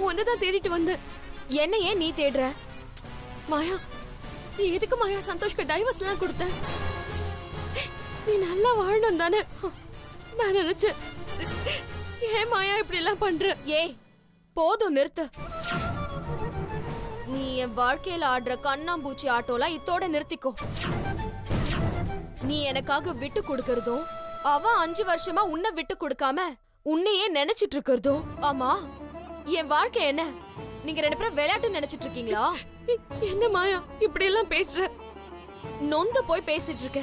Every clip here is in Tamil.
ஒன்னதான் தேடிட்டு வந்தேன். என்ன ஏன் நீ தேடுற? மாயா, நீ எதுக்கு மாயா சந்தோஷ்க்கு டைவர்ஸ் எல்லாம் கொடுத்த? நீ நல்லா வாழணும் தானே நான் நினைச்சேன். ஏன் மாயா இப்படி எல்லாம் பண்ற? ஏய் போதும், நிறுத்து. நீ என் வாழ்க்கையில ஆடுற கண்ணாம்பூச்சி ஆட்டோலாம் இத்தோட நிறுத்திக்கோ. நீ எனக்காக விட்டு கொடுக்கறதும், அவன் 5 வருஷமா உன்னை விட்டு கொடுக்காம உன்னையே நினைச்சிட்டு இருக்கிறதும். ஆமா, என் வாழ்க்கை என்ன? நீங்க 2 பேரும் விளையாட்டு நினைச்சிட்டு இருக்கீங்களா? என்ன மாயா இப்படி எல்லாம் பேசுற? நொந்து போய் பேசிட்டு இருக்க.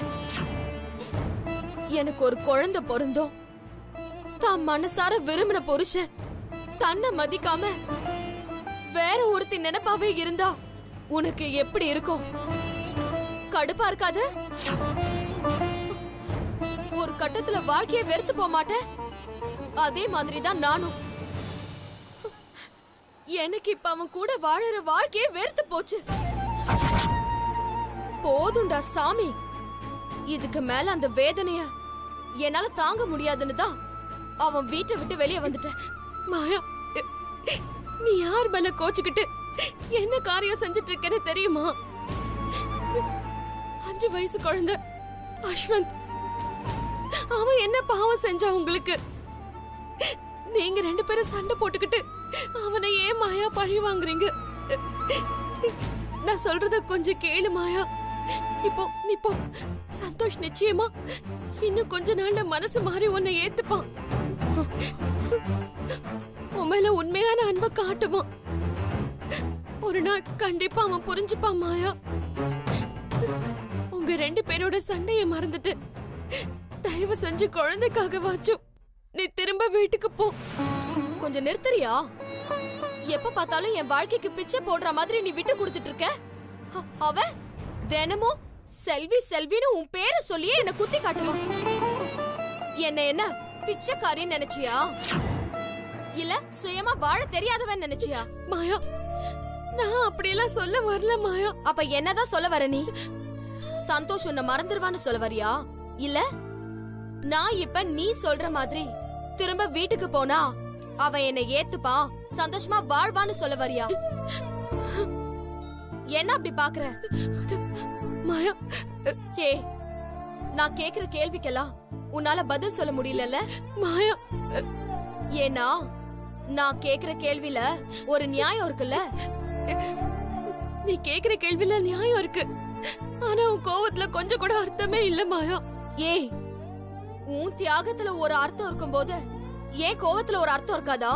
எனக்கு ஒரு குழந்தை பொருந்தும், தான் மனசார விரும்பின புருஷன் தன்னை மதிக்காம வேற ஒருத்தி நினைப்பாவே இருந்தா உனக்கு எப்படி இருக்கும்? கடுப்பா இருக்காது? ஒரு கட்டத்துல வாழ்க்கைய வெறுத்து போக மாட்டேன்? அதே மாதிரிதான் நானும். எனக்கு இப்ப அவன் கூட வாழற வாழ்க்கையே வெறுத்து போச்சு. போதும்டா சாமி, இதுக்கு மேல அந்த வேதனைய என்னால தாங்க முடியாதுன்னு தான் அவன் வீட்டை விட்டு வெளியே வந்துட்டேன். மாயா, நீ யார் மேல கோச்சுக்கிட்டு என்ன காரியம் செஞ்சிட்டு இருக்கேன்னு தெரியுமா? 5 வயசு குழந்தை அஸ்வந்த், அவன் என்ன பாவம் செஞ்சா உங்களுக்கு? நீங்க 2 பேரும் சண்டை போட்டுக்கிட்டு அவனை ஏன் மாயா பழி வாங்குறீங்க? நான் சொல்றத கொஞ்சம் கேளு மாயா. நீ போ. சந்தோஷ் நிச்சயமா இன்னும் கொஞ்ச நாள்ல மனசு மாறி உன்னை ஏத்துப்பான். உன் மேல உண்மையான அன்பை காட்டுவான். ஒரு நாள் கண்டிப்பா அவன் புரிஞ்சுப்பான் மாயா. உங்க 2 பேரோட சண்டைய மறந்துட்டு தயவு செஞ்சு குழந்தைக்காக வாச்சும் நீ திரும்ப வீட்டுக்கு போ. கொஞ்சம் நிறுத்துறியா? எப்ப பார்த்தாலும் என் வாழ்க்கைக்கு பிச்சை போடுற மாதிரி நீ விட்டு கொடுத்துட்டு இருக்க. அவன் தினமும் செல்வி செல்வின்னு உன் பேரை சொல்லியே என்ன குத்தி காட்டுவான். என்ன பிச்சைக்காரின்னு நினைச்சியா? இல்ல சுயமா வாழ தெரியாதவன் நினைச்சியா? மாயா, நான் அப்படியெல்லாம் சொல்ல வரல மாயா. அப்ப என்னதான் சொல்ல வர நீ? சந்தோஷ் உன்னை மறந்துடுவான்னு சொல்ல வரியா? இல்ல நான் இப்ப நீ சொல்ற மாதிரி திரும்ப வீட்டுக்கு போனா அவன் என்னை ஏத்துப்பா, சந்தோஷமா வாழ்வான்னு சொல்ல வரியா? என்ன அப்படி பாக்குற? மாயா, ஏ, நான் கேக்குற கேள்விக்கெல்லாம் உன்னால பதில் சொல்ல முடியலல்ல மாயா? ஏன்னா நான் கேக்குற கேள்வில ஒரு நியாயம் இருக்குல்ல? நீ கேக்குற கேள்வில நியாயம் இருக்கு, ஆனா உன் கோவத்துல கொஞ்சம் கூட அர்த்தமே இல்ல மாயா. ஏய், உன் தியாகத்துல ஒரு அர்த்தம் இருக்கும்போது ஏன் கோவத்துல ஒரு அர்த்தம் இருக்காதா?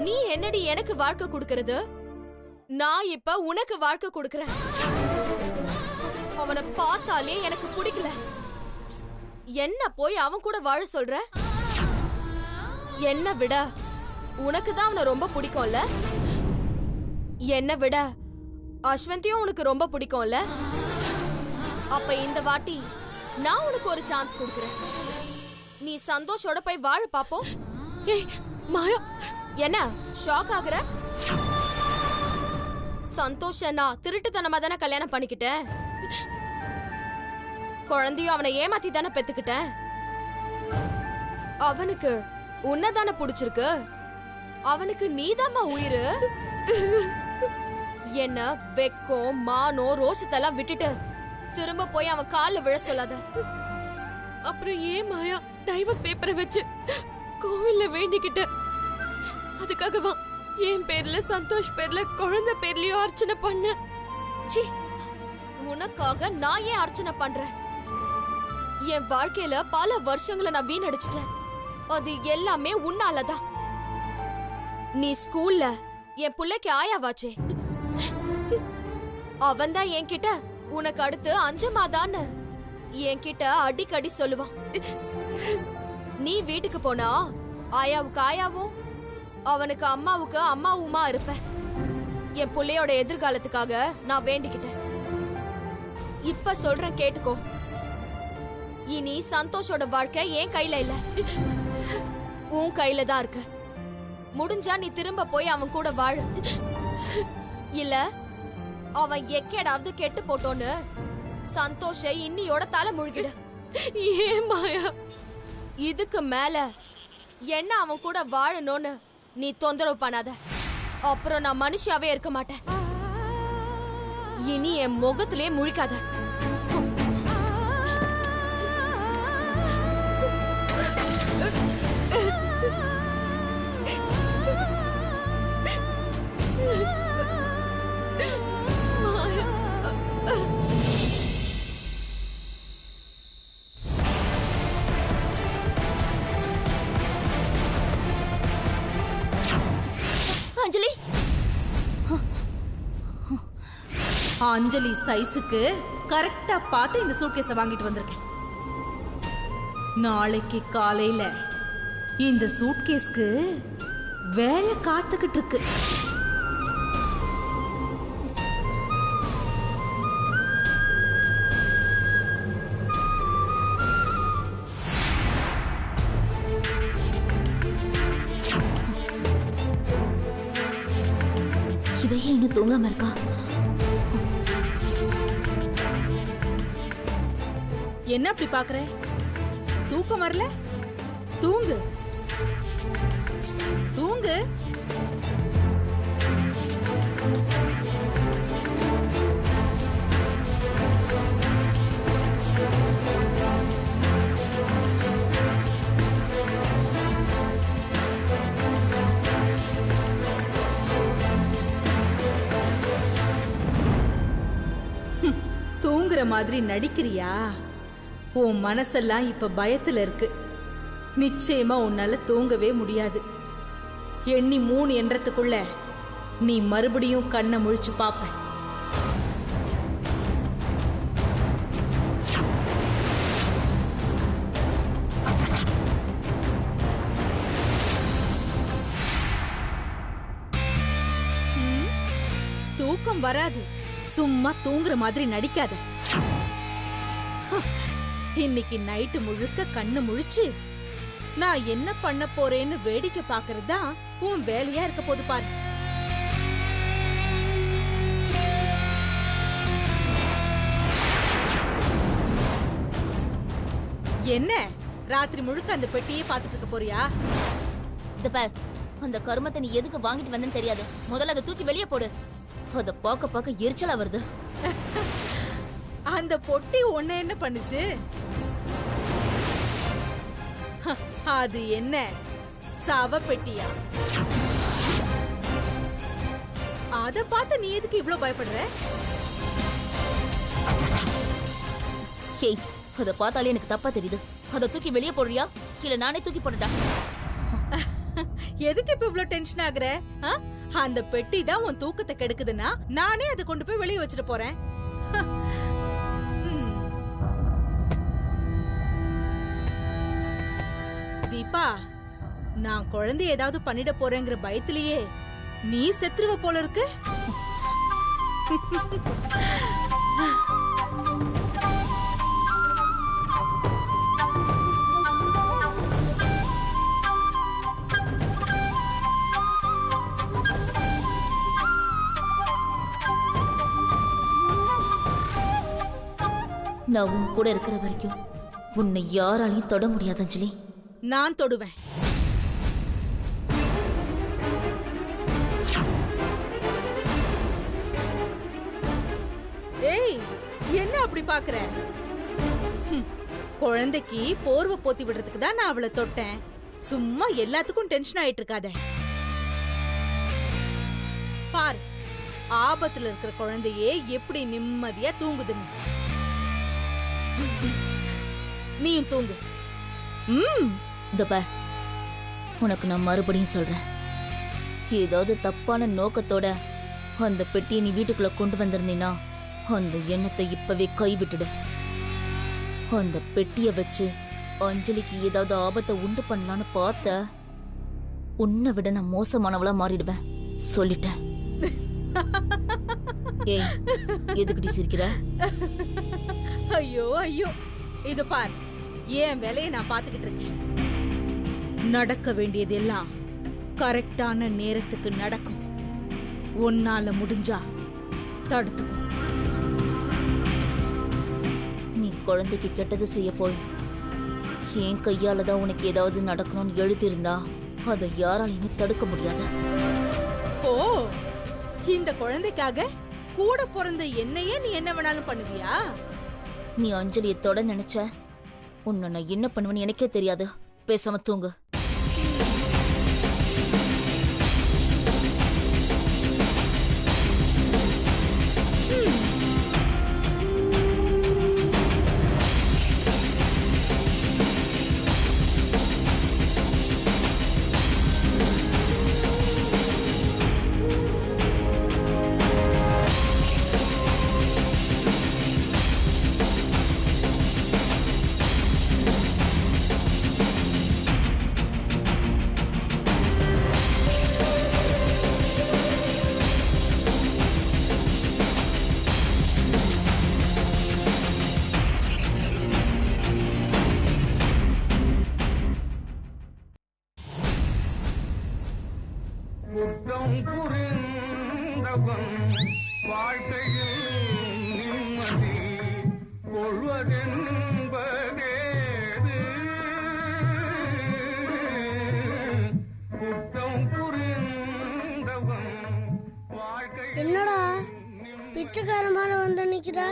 நீ என்னடி எனக்கு வாழ்க்கை கொடுக்கறது? நான் இப்ப உனக்கு வாழ்க்கை கொடுக்கறேன். அவனை பார்த்தாலே எனக்கு பிடிக்கல. என்ன போய் அவன் கூட வாழ சொல்ற? என்ன விட உனக்கு தான் அவனை ரொம்ப பிடிக்கும்ல? என்ன விட அஸ்வந்தியும் உனக்கு ரொம்ப பிடிக்கும்ல? அப்ப இந்த வாட்டி நான் உனக்கு ஒரு சான்ஸ் கொடுக்கறேன். நீ சந்தோஷோட போய் வாழ பாப்போம். ஏய் மாயா, என்ன ஷாக் ஆகுற? சந்தோஷ நான் திருட்டுத்தனமா தானே கல்யாணம் பண்ணிக்கிட்டேன். குழந்தையும் அவனை ஏமாத்தி தானே பெத்துக்கிட்டேன். அவனுக்கு உன்னதானே பிடிச்சிருக்கு. அவனுக்கு நீதாம்மா உயிரு. என்ன வெக்கம் மானோ ரோஷத்தெல்லாம் விட்டுட்டு திரும்ப போய் அவன் கால்ல விழ சொல்லாத. அப்புறம் ஏன் மாயா டைவர்ஸ் பேப்பரை வச்சு கோவில்ல வேண்டிக்கிட்ட? அதுக்காகவா என் பேர்ல சந்தோஷ் பேர்ல குழந்தை பேர்லயும் அர்ச்சனை பண்ண? சி, உனக்காக நான் ஏன் அர்ச்சனை பண்றேன்? என் வாழ்க்கையில பல வருஷங்களை நான் வீணடிச்சிட்டேன். அது எல்லாமே உன்னாலதான். நீ ஸ்கூல்ல என் பிள்ளைக்கு ஆயாவாச்சே, அவன் தான் என்கிட்ட உனக்கு அடுத்து அஞ்சமாதான்னு என்கிட்ட அடிக்கடி சொல்லுவான். நீ வீட்டுக்கு போனா ஆயாவுக்கு ஆயாவும் அவனுக்கு அம்மாவுக்கு அம்மாவுமா இருப்பேன். என் பிள்ளையோட எதிர்காலத்துக்காக நான் வேண்டிக்கிட்டேன். இப்ப சொல்றேன் கேட்டுக்கோ. இனி சந்தோஷோட வாழ்க்கை என் கையில இல்ல, உன் கையில தான் இருக்கு. முடிஞ்சா நீ திரும்ப போய் அவன் கூட வாழ. இல்ல அவன் எக்கேடாவது கெட்டு போட்டோன்னு சந்தோஷ இன்னியோட தலை முழுகிடு. ஏன் மாயா? இதுக்கு மேல என்ன அவன் கூட வாழணும்னு நீ தொந்தரவு பண்ணாத, அப்புறம் நான் மனுஷியாவே இருக்க மாட்டேன். இனி என் முகத்திலே முழிக்காத. அஞ்சலி, அஞ்சலி சைஸுக்கு கரெக்டா பார்த்து இந்த சூட்கேஸை வாங்கிட்டு வந்திருக்கேன். நாளைக்கு காலையில இந்த சூட்கேஸ்க்கு வேலை காத்துக்கிட்டு இருக்கு. இவையே இன்னும் தூங்காம இருக்கா? என்ன அப்படி பாக்குற? தூக்கம் வரல? தூங்கு தூங்கு. தூங்குற மாதிரி நடிக்கிறியா? உன் மனசெல்லாம் இப்ப பயத்துல இருக்கு. நிச்சயமா உன்னால தூங்கவே முடியாது. எண்ணி 3 எண்ணறதுக்குள்ள நீ மறுபடியும் கண்ணை முழிச்சு பாப்ப. தூக்கம் வராது, சும்மா தூங்குற மாதிரி நடிக்காத. இன்னைக்கு நைட்டு முழுக்க கண்ணு முழிச்சு நான் என்ன பண்ண போறேன்னு வேடிக்கை பாக்குறது தான் உன் வேலையா இருக்க போது பாரு. என்ன ராத்திரி முழுக்க அந்த பெட்டியே பாத்துட்டு இருக்க போறியா? இந்த பார், அந்த கருமத்தை நீ எதுக்கு வாங்கிட்டு வந்தேன்னு தெரியாது. முதல்ல அதை தூக்கி வெளியே போடு. அத பார்க்க பார்க்க எரிச்சலா வருது. அந்த பொட்டி உன்ன என்ன பண்ணுச்சு? அது என்ன சவ பெட்டியா? அத பார்த்து நீ எதுக்கு இவ்ளோ பயப்படுற? ஹேய், அத பார்த்தாலே எனக்கு தப்பா தெரியுது. அத தூக்கி வெளியே போடுறியா இல்ல நானே தூக்கி போடுடா? எதுக்கு இப்ப இவ்ளோ டென்ஷன் ஆகுற? அந்த பெட்டி தான் உன் தூக்கத்தை கெடுக்குதுன்னா நானே அதை கொண்டு போய் வெளியே வச்சிட்டு போறேன். தீபா, நான் குழந்தை ஏதாவது பண்ணிட போறேங்கிற பயத்திலேயே நீ செத்துருவ போல இருக்கு. நான் உன் கூட இருக்கிற வரைக்கும் உன்னை யாராலையும் தொட முடியாது அஞ்சலி. நான் தொடுவேன். ஏய், என்ன அப்படி பாக்குற? குழந்தைக்கு போர்வை போத்தி விடுறதுக்கு தான் நான் அவளை தொட்டேன். சும்மா எல்லாத்துக்கும் டென்ஷன் ஆயிட்டு இருக்காத. பாரு, ஆபத்துல இருக்கிற குழந்தையே எப்படி நிம்மதியா தூங்குதுன்னு. நீயும் தூங்கு. இதப்ப, உனக்கு நான் மறுபடியும் சொல்றேன், ஏதாவது தப்பான நோக்கத்தோட அந்த பெட்டியை நீ வீட்டுக்குள்ள கொண்டு வந்திருந்தீன்னா அந்த எண்ணத்தை இப்பவே கைவிட்டுடு. அந்த பெட்டியை வச்சு அஞ்சலிக்கு ஏதாவது ஆபத்தை உண்டு பண்ணலான்னு பார்த்த உன்னை விட நான் மோசமானவளா மாறிடுவேன், சொல்லிட்டேன். ஏய், எதுக்குடி சிரிக்கிற? ஐயோ ஐயோ, இது பார், என் வேலையை நான் பாத்துக்கிட்டு இருக்கேன். நடக்க வேண்டியதெல்லாம் கரெக்டான நேரத்துக்கு நடக்கும். உன்னால முடிஞ்சா தடுத்துக்கும். நீ குழந்தைக்கு கெட்டது செய்ய போய் என் கையால தான் உனக்கு ஏதாவது நடக்கணும்னு எழுதியிருந்தா அதை யாராலையுமே தடுக்க முடியாது. ஓ, இந்த குழந்தைக்காக கூட பிறந்த என்னையே நீ என்ன வேணாலும் பண்ணுவியா? நீ அஞ்சலியை தொட நினைச்ச, உன்னை நான் என்ன பண்ணுவேன்னு எனக்கே தெரியாது. பேசாம தூங்கு. என்னடா பிச்சைக்காரமான வந்து நிக்கிறா?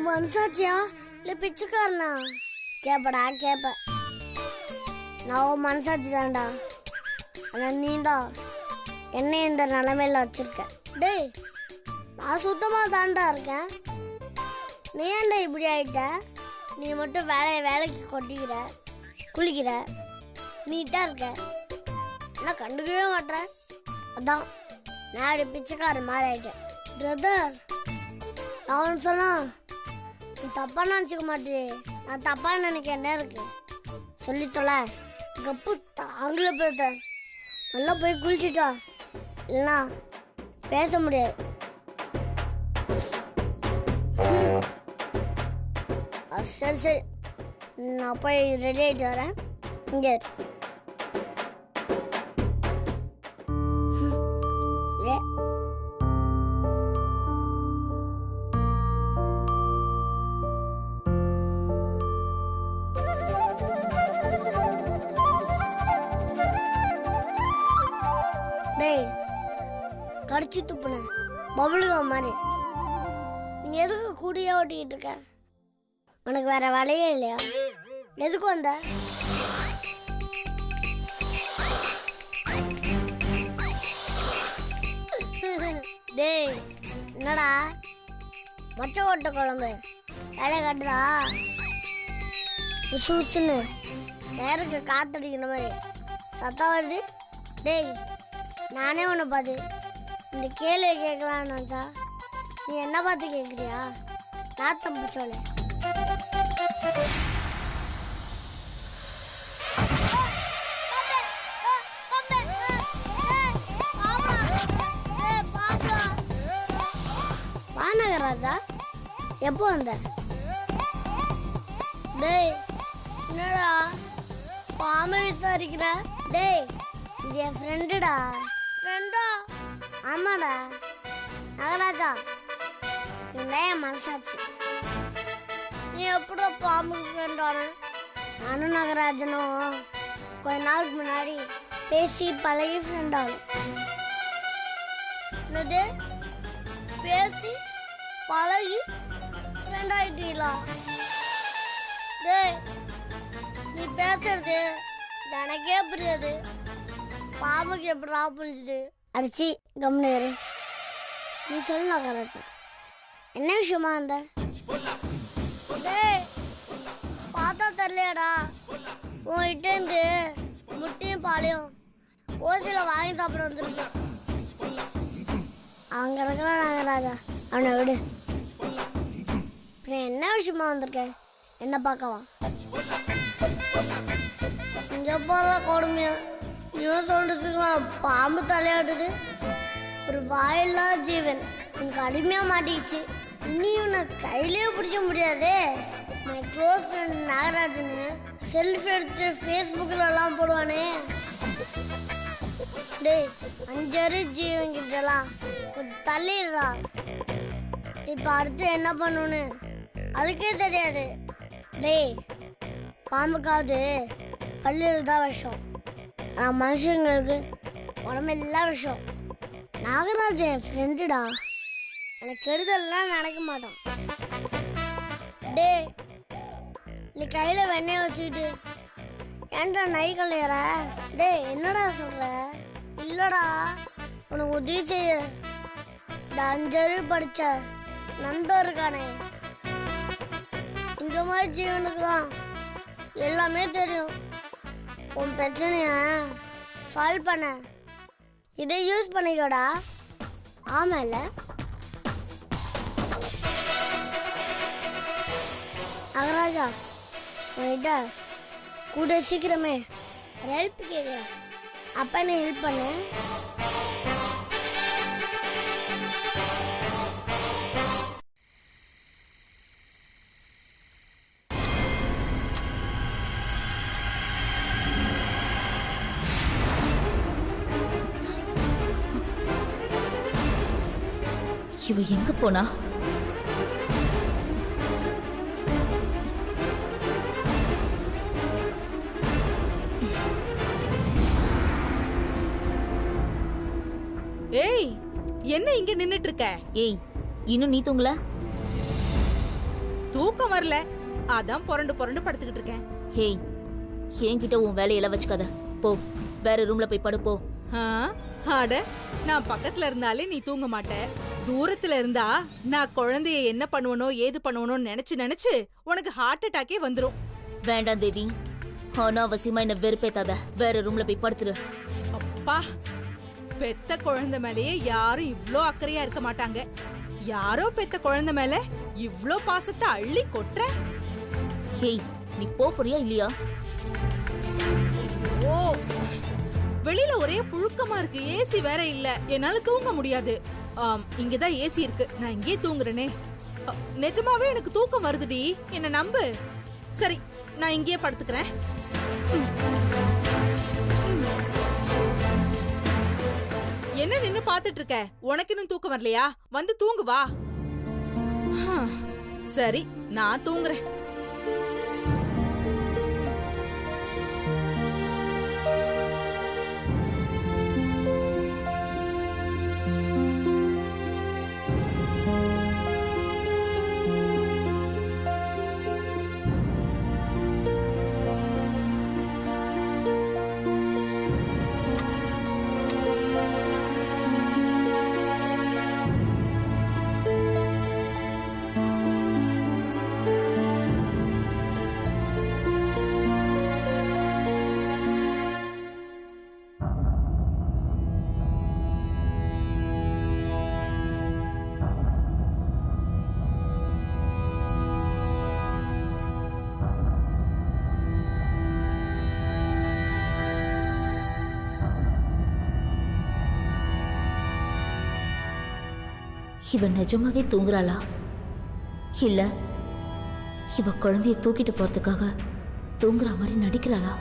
மனசாச்சியா இல்ல பிச்சைக்காரனா? கேப்படா கேப்ப. நான் மனசாட்சி தான்டா. ஆனா நீதான் என்ன இந்த நிலைமையில வச்சிருக்க. டேய், நான் சுத்தமா தாண்டா இருக்கேன். நீ ஏன்டா இப்படி ஆயிட்ட? நீ மட்டும் வேலைக்கு கொட்டிக்கிற, குளிக்கிற, நீட்டா இருக்க, நான் கண்டுக்கவே மாட்டேன். அதான் நான் அப்படி பிச்சைக்கார மாதிரி ஆயிட்டேன். பிரதர், நான் ஒன்று சொன்னா நீ தப்பா நினச்சிக்க மாட்டே. நான் தப்பா நினைக்க என்ன இருக்கு? சொல்லி தொலை. கப்பு தாங்கல பிரதர். நல்லா போய் குளிச்சுட்டா, இல்லைனா பேச முடியாது. சரி சரி, நான் போய் ரெடி ஆகிட்டு வரேன். இங்கே கடிச்சு துப்புன பபுளுகா மாதிரி நீ எதுக்கு கூடியே ஓட்டிக்கிட்டு இருக்க? உனக்கு வேற வேலையே இல்லையா? எதுக்கு வந்த? டேய், என்னடா மொச்ச ஓட்ட குழம்பு வேலை காட்டுதா? உசு உசுன்னு டயருக்கு காத்தடிக்கிற மாதிரி சத்தம் வருது. டேய், நானே உன்னை பார்த்து இந்த கேள்வியை கேட்கலான்னு நினச்சா நீ என்ன பார்த்து கேட்குறியா? நாத்தம் பிடிச்சோலே. வானகராஜா, எப்போ வந்த? டேய், என்னடா பாம்பை விசாரிக்கிற? டேய், இது என் ஃப்ரெண்டுடா. ஃப்ரெண்டா? ஆமாடா நகராஜா, இதுதான் என் மனசாட்சி. நீ எப்படா பாம்புக்கு ஃப்ரெண்டான? நானும் நகராஜனும் கொஞ்ச நாளுக்கு முன்னாடி பேசி பழகி ஃப்ரெண்ட் ஆகும். என்னது? பேசி பழகி ஃப்ரெண்ட் ஆகிட்டீங்களா? டேய், நீ பேசுறது எனக்கே புரியாது. பாம்புக்கு எப்படா புரிஞ்சுது? அடிச்சு கம்னு நீ சொல்லு நகராஜா, என்ன விஷயமா அந்த? டேய், பார்த்தா தெரியலையாடா? உன்கிட்டேருந்து முட்டையும் பாலையும் ஓசியில் வாங்கி சாப்பிட வந்துருக்கு. அங்கே இருக்கலாம் நாகராஜா, அவனை விடு. அப்புறம் என்ன விஷயமா வந்திருக்க? என்ன பார்க்கவா? இங்கே போகிற கொடுமையா இவன் சொல்றதுக்குலாம் பாம்பு தலையாடுது. ஒரு வாயில்லா ஜீவன் உனக்கு அடிமையாக மாட்டிக்கிச்சு. இனி இவனை கையிலே பிடிக்க முடியாதே. மை க்ளோஸ் ஃப்ரெண்ட் நாகராஜனு செல்ஃபி எடுத்து ஃபேஸ்புக்கிலலாம் போடுவானே. டேய், 5 ஜீவன்கிட்டலாம் கொஞ்சம் தள்ளிடுறா. இப்போ அடுத்து என்ன பண்ணணுன்னு அதுக்கே தெரியாது. டேய், பாம்புக்காவது பல்லில் தான் விஷம். ஆனால் மனுஷங்களுக்கு உடம்பெல்லாம் விஷம். நாகராஜ் என் ஃப்ரெண்டுடா. எனக்கு கெடுதல்லாம் நடக்க மாட்டான். டே, நீ கையில் வெண்ணெய் வச்சுக்கிட்டு ஏன்டா நை கலையற? டே, என்னடா சொல்ற? இல்லடா, உனக்கு உதவி செய்ய இந்த 5 படிச்ச நண்பர் இருக்கானே, இந்த மாதிரி ஜீவனுக்கு தான் எல்லாமே தெரியும். உன் பிரச்சனைய சால்வ் பண்ண இதை யூஸ் பண்ணிக்கோடா. ஆமால நாகராஜா, உன்கிட்ட கூட சீக்கிரமே ஹெல்ப் கேட்குறேன். அப்ப நீ ஹெல்ப் பண்ணு. இவ எங்க போனா? ஏய், என்ன இங்க நின்னுட்டு இருக்க? ஏய், இன்னும் நீ தூங்கல? தூக்கம் வரல, அதான் புரண்டு புரண்டு படுத்துக்கிட்டு இருக்கேன். ஏய், என்கிட்ட உன் வேலையெல்லாம் வச்சுக்காத. போ, வேற ரூம்ல போய் படு போ. அட, நான் பக்கத்துல இருந்தாலே நீ தூங்க மாட்ட. தூரத்துல இருந்தா நான் குழந்தைய என்ன பண்ணுவனோ ஏது பண்ணுவனோன்னு நினைச்சு நினைச்சு உனக்கு ஹார்ட் அட்டாக்கே வந்துரும். வேண்டாம் தேவி, அனாவசியமா என்ன வெறுப்பேத்தாத. வேற ரூம்ல போய் படுத்துரு. அப்பா, பெத்த குழந்தை மேலேயே யாரும் இவ்ளோ அக்கறையா இருக்க மாட்டாங்க. யாரோ பெத்த குழந்தை மேல இவ்ளோ பாசத்தை அள்ளி கொட்டுற. ஏய், நீ போறியா இல்லையா? ஓ, வெளியில ஒரே புழுக்கமா இருக்கு. ஏசி வேற இல்ல, என்னால தூங்க முடியாது. இங்கதான் ஏசி இருக்கு, நான் இங்கே தூங்குறேனே. நிஜமாவே எனக்கு தூக்கம் வருதுடி, என்ன நம்பு. சரி, நான் இங்கேயே படுத்துக்கிறேன். என்ன நின்னு பாத்துட்டு இருக்க? உனக்கு இன்னும் தூக்கம் வரலையா? வந்து தூங்கு வா. சரி, நான் தூங்குறேன். இவ நிஜமாவே தூங்குறாளா? இல்ல இவ குழந்தைய தூக்கிட்டு போறதுக்காக தூங்குற மாதிரி நடிக்கிறாளா?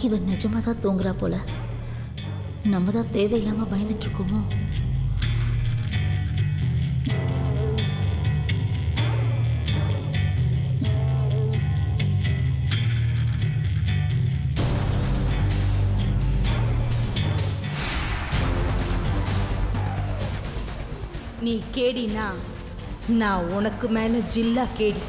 இவன் நிஜமாதான் தூங்குறா போல. நம்ம தான் தேவையில்லாம பயந்துட்டு இருக்கோமோ? நீ கேடினா நான் உனக்கு மேல ஜில்லா கேடி.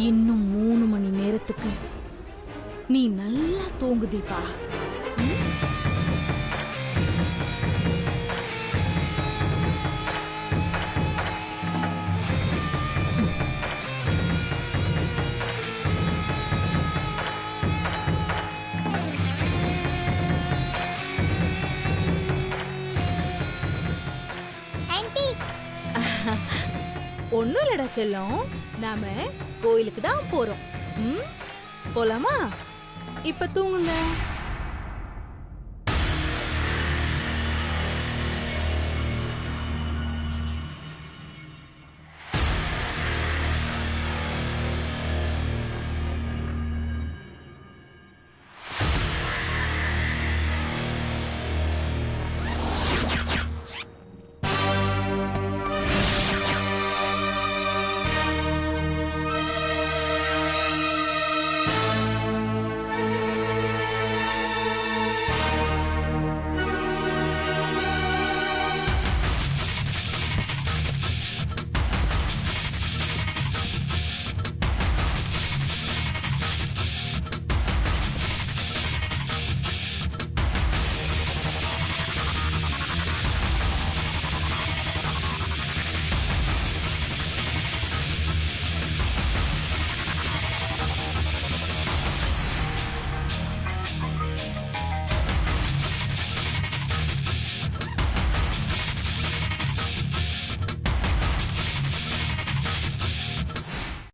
இன்னும் 3 மணி நேரத்துக்கு நீ நல்லா தூங்கு தீபா. ஒண்ணும் இல்லடா செல்லம், நாம கோயிலுக்கு தான் போறோம். போலாமா? இப்ப தூங்குங்க.